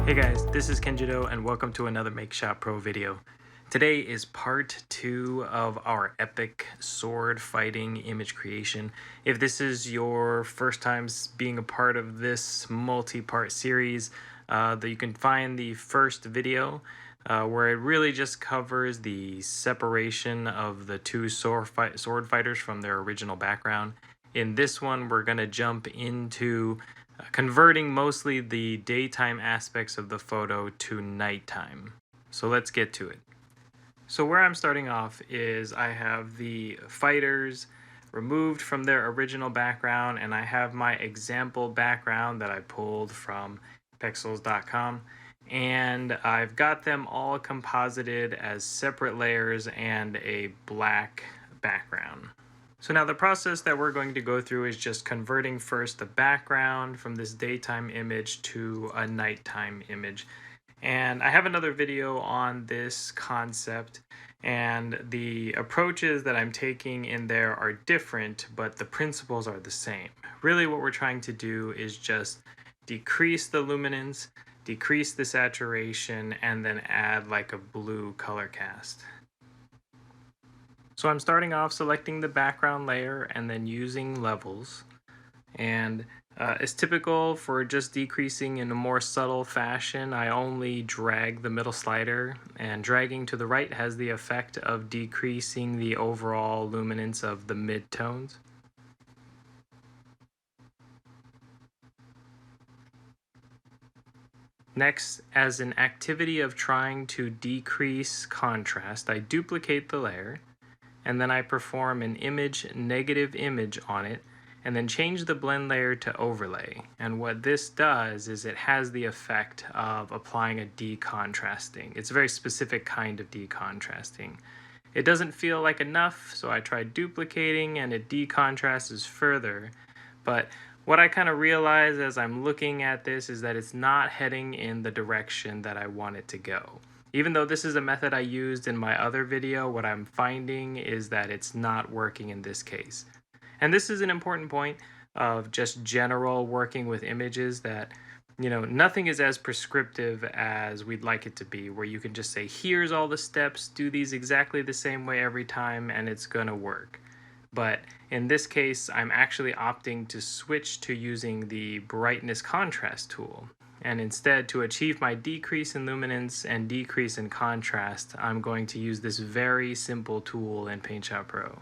Hey guys, this is Kenjiro and welcome to another PaintShop Pro video. Today is part 2 of our epic sword fighting image creation. If this is your first time being a part of this multi-part series, you can find the first video where it really just covers the separation of the two sword fighters from their original background. In this one, we're going to jump into converting mostly the daytime aspects of the photo to nighttime. So let's get to it. So where I'm starting off is I have the fighters removed from their original background, and I have my example background that I pulled from pexels.com, and I've got them all composited as separate layers and a black background. So now the process that we're going to go through is just converting first the background from this daytime image to a nighttime image. And I have another video on this concept, and the approaches that I'm taking in there are different, but the principles are the same. Really what we're trying to do is just decrease the luminance, decrease the saturation, and then add like a blue color cast. So I'm starting off selecting the background layer and then using levels. And as typical for just decreasing in a more subtle fashion, I only drag the middle slider, and dragging to the right has the effect of decreasing the overall luminance of the mid-tones. Next, as an activity of trying to decrease contrast, I duplicate the layer, and then I perform an negative image on it, and then change the blend layer to overlay. And what this does is it has the effect of applying a decontrasting. It's a very specific kind of decontrasting. It doesn't feel like enough, so I tried duplicating and it decontrasts further. But what I kind of realize as I'm looking at this is that it's not heading in the direction that I want it to go. Even though this is a method I used in my other video, what I'm finding is that it's not working in this case. And this is an important point of just general working with images, that, you know, nothing is as prescriptive as we'd like it to be, where you can just say, here's all the steps, do these exactly the same way every time, and it's gonna work. But in this case, I'm actually opting to switch to using the brightness contrast tool. And instead, to achieve my decrease in luminance and decrease in contrast, I'm going to use this very simple tool in PaintShop Pro.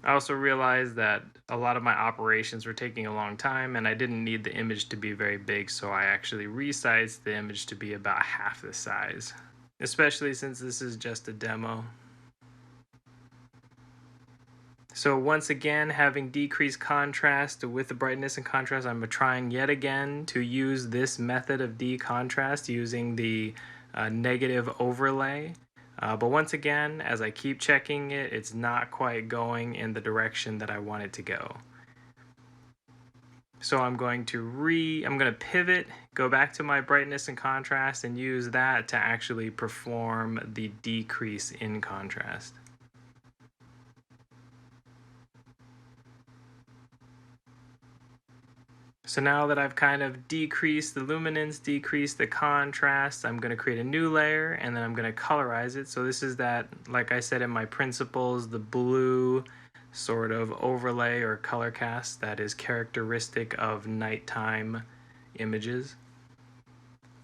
I also realized that a lot of my operations were taking a long time, and I didn't need the image to be very big, so I actually resized the image to be about half the size, especially since this is just a demo. So once again, having decreased contrast with the brightness and contrast, I'm trying yet again to use this method of decontrast using the negative overlay. But once again, as I keep checking it, it's not quite going in the direction that I want it to go. So I'm going to pivot, go back to my brightness and contrast, and use that to actually perform the decrease in contrast. So now that I've kind of decreased the luminance, decreased the contrast, I'm going to create a new layer, and then I'm going to colorize it. So this is that, like I said in my principles, the blue sort of overlay or color cast that is characteristic of nighttime images.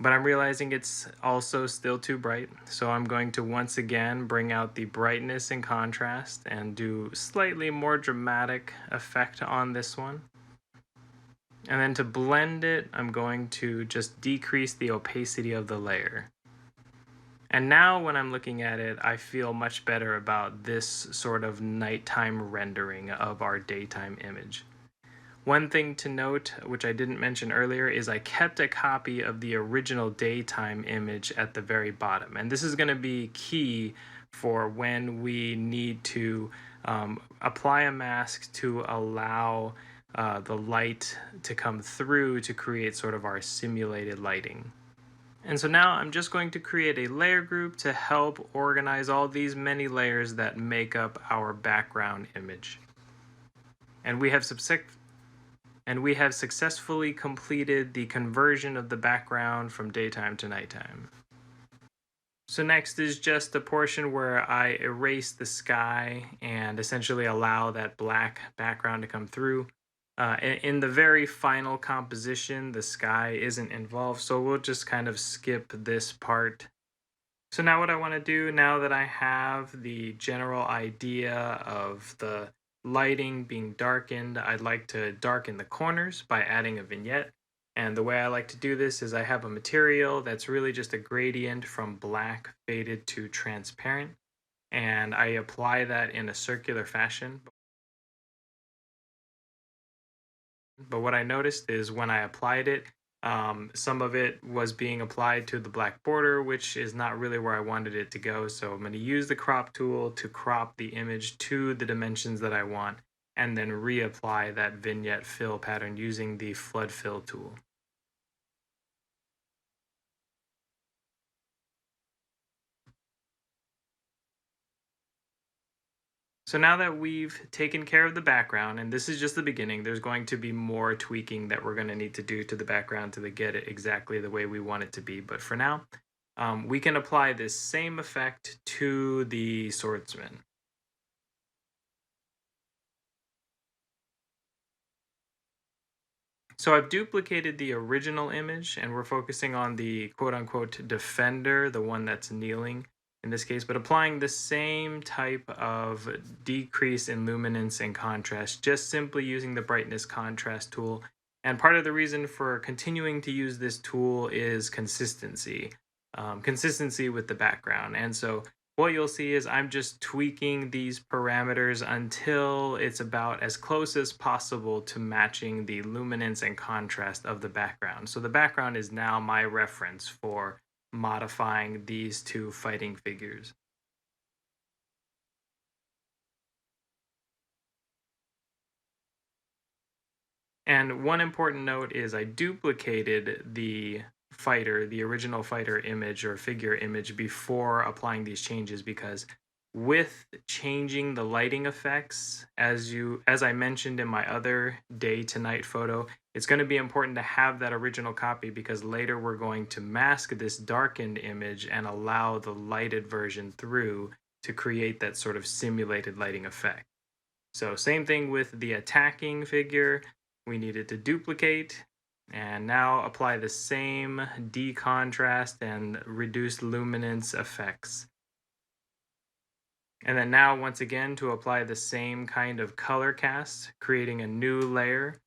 But I'm realizing it's also still too bright, so I'm going to once again bring out the brightness and contrast and do slightly more dramatic effect on this one. And then to blend it, I'm going to just decrease the opacity of the layer. And now when I'm looking at it, I feel much better about this sort of nighttime rendering of our daytime image. One thing to note, which I didn't mention earlier, is I kept a copy of the original daytime image at the very bottom. And this is going to be key for when we need to apply a mask to allow the light to come through to create sort of our simulated lighting. And so now I'm just going to create a layer group to help organize all these many layers that make up our background image. And we have and we have successfully completed the conversion of the background from daytime to nighttime. So next is just the portion where I erase the sky and essentially allow that black background to come through. In the very final composition, the sky isn't involved, so we'll just kind of skip this part. So now what I want to do, now that I have the general idea of the lighting being darkened, I'd like to darken the corners by adding a vignette. And the way I like to do this is I have a material that's really just a gradient from black faded to transparent. And I apply that in a circular fashion. But what I noticed is when I applied it, some of it was being applied to the black border, which is not really where I wanted it to go. So I'm going to use the crop tool to crop the image to the dimensions that I want, and then reapply that vignette fill pattern using the flood fill tool. So now that we've taken care of the background, and this is just the beginning, there's going to be more tweaking that we're going to need to do to the background to get it exactly the way we want it to be. But for now, we can apply this same effect to the swordsman. So I've duplicated the original image and we're focusing on the quote unquote defender, the one that's kneeling in this case, but applying the same type of decrease in luminance and contrast, just simply using the brightness contrast tool. And part of the reason for continuing to use this tool is consistency, consistency with the background. And so what you'll see is I'm just tweaking these parameters until it's about as close as possible to matching the luminance and contrast of the background. So the background is now my reference for modifying these two fighting figures. And one important note is I duplicated the fighter, the original fighter image or figure image before applying these changes, because with changing the lighting effects, as I mentioned in my other day to night photo, it's going to be important to have that original copy, because later we're going to mask this darkened image and allow the lighted version through to create that sort of simulated lighting effect. So same thing with the attacking figure. We needed to duplicate and now apply the same decontrast and reduced luminance effects. And then now once again to apply the same kind of color cast, creating a new layer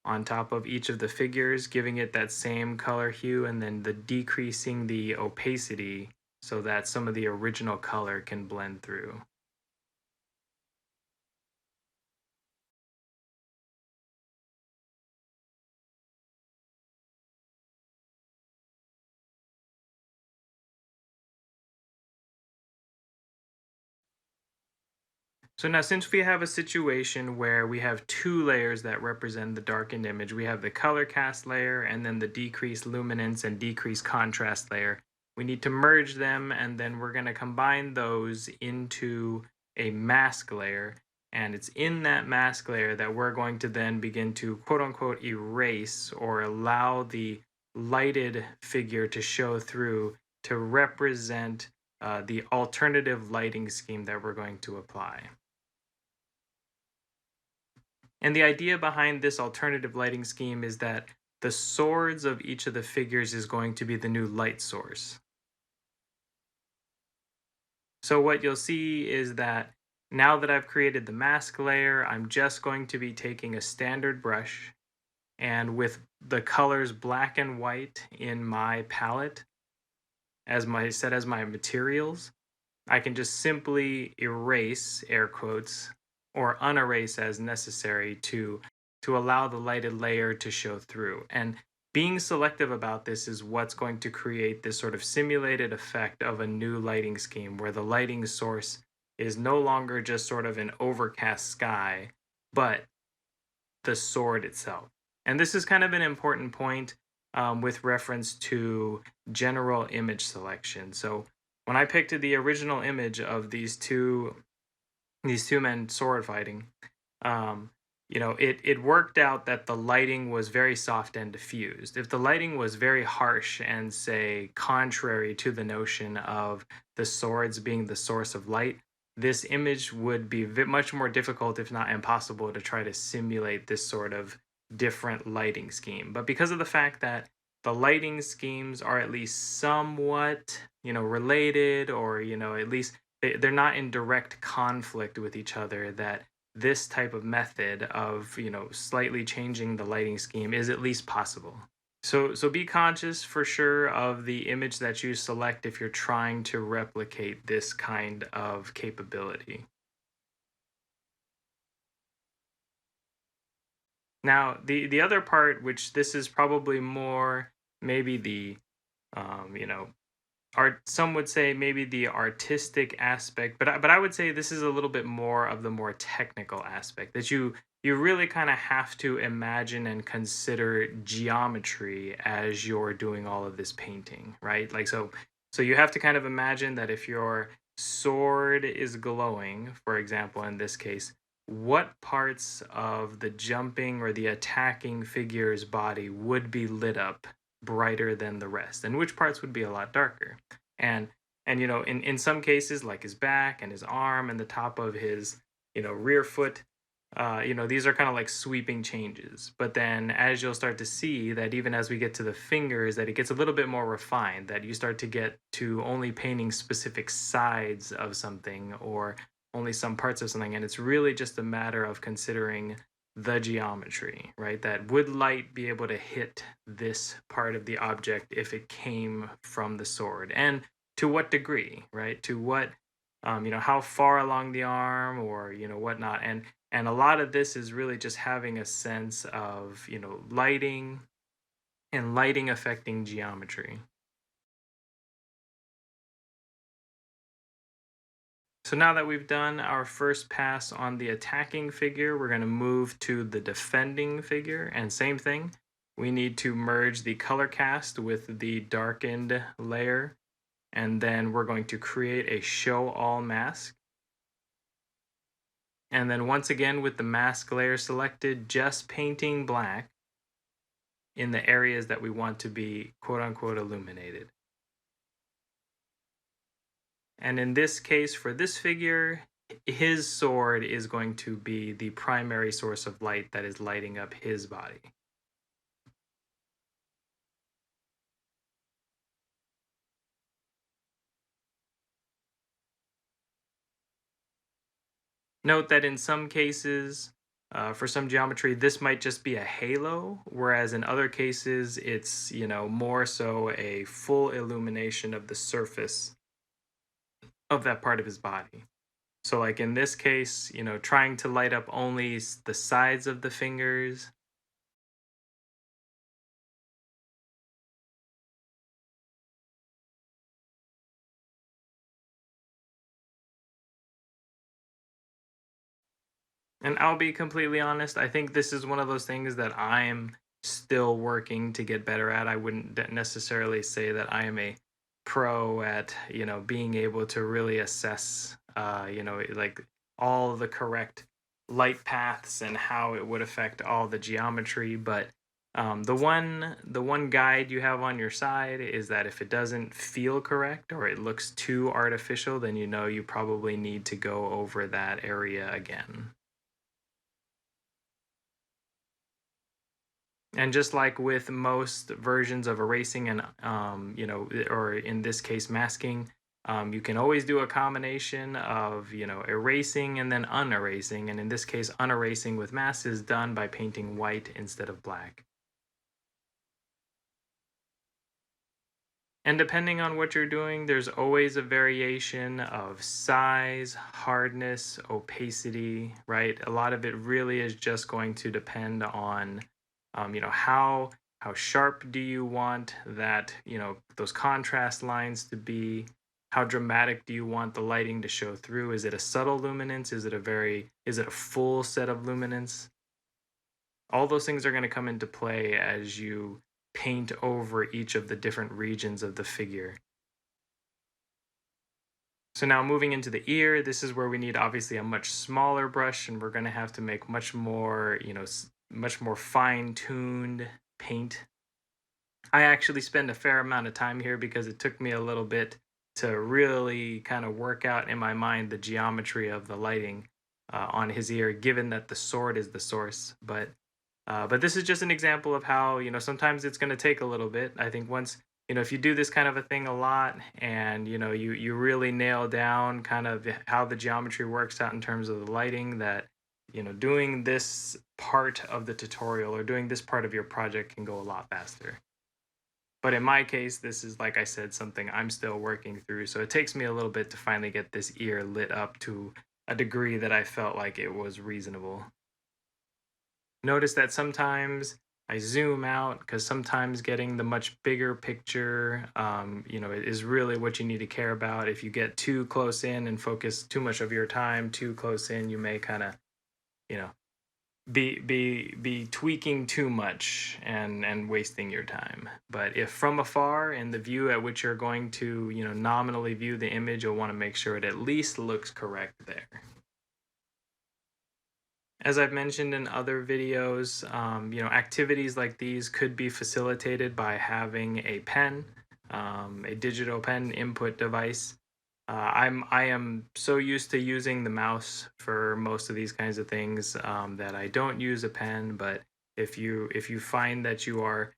on top of each of the figures, giving it that same color hue, and then decreasing the opacity so that some of the original color can blend through. So now, since we have a situation where we have two layers that represent the darkened image, we have the color cast layer and then the decreased luminance and decreased contrast layer. We need to merge them, and then we're going to combine those into a mask layer. And it's in that mask layer that we're going to then begin to quote unquote erase or allow the lighted figure to show through to represent the alternative lighting scheme that we're going to apply. And the idea behind this alternative lighting scheme is that the swords of each of the figures is going to be the new light source. So what you'll see is that now that I've created the mask layer, I'm just going to be taking a standard brush, and with the colors black and white in my palette as my materials, I can just simply erase, air quotes, or unerase as necessary to allow the lighted layer to show through. And being selective about this is what's going to create this sort of simulated effect of a new lighting scheme where the lighting source is no longer just sort of an overcast sky, but the sword itself. And this is kind of an important point with reference to general image selection. So when I picked the original image of these two men sword fighting, um, it worked out that the lighting was very soft and diffused. If the lighting was very harsh and, say, contrary to the notion of the swords being the source of light, this image would be much more difficult, if not impossible, to try to simulate this sort of different lighting scheme. But because of the fact that the lighting schemes are at least somewhat, related, or, at least they're not in direct conflict with each other, that this type of method of, slightly changing the lighting scheme is at least possible. So be conscious for sure of the image that you select if you're trying to replicate this kind of capability. Now, the other part, which this is probably more maybe the you know art, some would say maybe the artistic aspect, but I would say this is a little bit more of the more technical aspect, that you really kind of have to imagine and consider geometry as you're doing all of this painting, right? Like, so you have to kind of imagine that if your sword is glowing, for example, in this case, what parts of the jumping or the attacking figure's body would be lit up brighter than the rest, and which parts would be a lot darker. And in some cases, like his back and his arm and the top of his rear foot, these are kind of like sweeping changes. But then as you'll start to see that even as we get to the fingers, that it gets a little bit more refined, that you start to get to only painting specific sides of something, or only some parts of something, and it's really just a matter of considering the geometry, right? That would light be able to hit this part of the object if it came from the sword, and to what degree, right? To what, how far along the arm, or whatnot. And a lot of this is really just having a sense of lighting, and lighting affecting geometry. So now that we've done our first pass on the attacking figure, we're going to move to the defending figure. And same thing, we need to merge the color cast with the darkened layer. And then we're going to create a show all mask. And then once again, with the mask layer selected, just painting black in the areas that we want to be quote unquote illuminated. And in this case, for this figure, his sword is going to be the primary source of light that is lighting up his body. Note that in some cases, for some geometry, this might just be a halo, whereas in other cases, it's, more so a full illumination of the surface of that part of his body. So, like in this case, trying to light up only the sides of the fingers. And I'll be completely honest, I think this is one of those things that I'm still working to get better at. I wouldn't necessarily say that I am a pro at, being able to really assess, like all the correct light paths and how it would affect all the geometry. But the one guide you have on your side is that if it doesn't feel correct or it looks too artificial, then you probably need to go over that area again. And just like with most versions of erasing and, or in this case, masking, you can always do a combination of, erasing and then unerasing. And in this case, unerasing with mask is done by painting white instead of black. And depending on what you're doing, there's always a variation of size, hardness, opacity, right? A lot of it really is just going to depend on, how sharp do you want that, those contrast lines to be? How dramatic do you want the lighting to show through? Is it a subtle luminance? Is it a full set of luminance? All those things are going to come into play as you paint over each of the different regions of the figure. So now moving into the ear, this is where we need obviously a much smaller brush, and we're going to have to make much more, much more fine-tuned paint. I actually spend a fair amount of time here because it took me a little bit to really kind of work out in my mind the geometry of the lighting on his ear, given that the sword is the source. But this is just an example of how, sometimes it's going to take a little bit. I think once, if you do this kind of a thing a lot, and, you really nail down kind of how the geometry works out in terms of the lighting, that, doing this part of the tutorial or doing this part of your project can go a lot faster. But in my case, this is, like I said, something I'm still working through. So it takes me a little bit to finally get this ear lit up to a degree that I felt like it was reasonable. Notice that sometimes I zoom out because sometimes getting the much bigger picture, is really what you need to care about. If you get too close in and focus too much of your time too close in, you may kind of, be tweaking too much and wasting your time. But if from afar, in the view at which you're going to nominally view the image, you'll want to make sure it at least looks correct there. As I've mentioned in other videos, activities like these could be facilitated by having a pen, a digital pen input device. I am so used to using the mouse for most of these kinds of things that I don't use a pen. But if you find that you are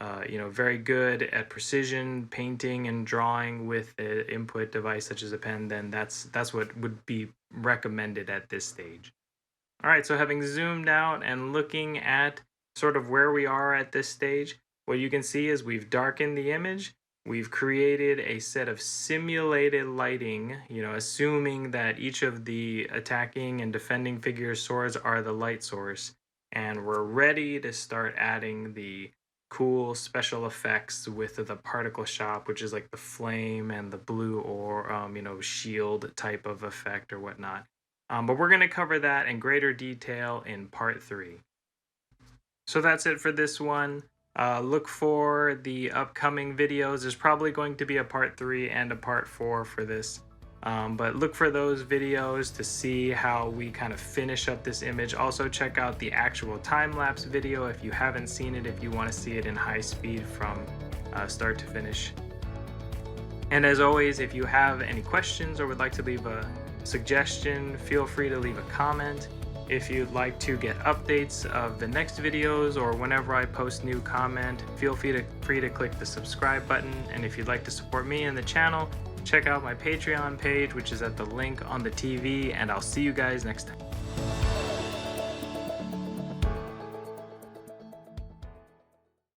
very good at precision painting and drawing with an input device such as a pen, then that's what would be recommended at this stage. All right, so having zoomed out and looking at sort of where we are at this stage, what you can see is we've darkened the image. We've created a set of simulated lighting, assuming that each of the attacking and defending figures' swords are the light source. And we're ready to start adding the cool special effects with the particle shop, which is like the flame and the blue or, shield type of effect or whatnot. But we're going to cover that in greater detail in part 3. So that's it for this one. Look for the upcoming videos. There's probably going to be a part 3 and a part 4 for this. But look for those videos to see how we kind of finish up this image. Also check out the actual time-lapse video if you haven't seen it, if you want to see it in high speed from start to finish. And as always, if you have any questions or would like to leave a suggestion, feel free to leave a comment. If you'd like to get updates of the next videos or whenever I post new content, feel free to click the subscribe button. And if you'd like to support me and the channel, check out my Patreon page, which is at the link on the TV, and I'll see you guys next time.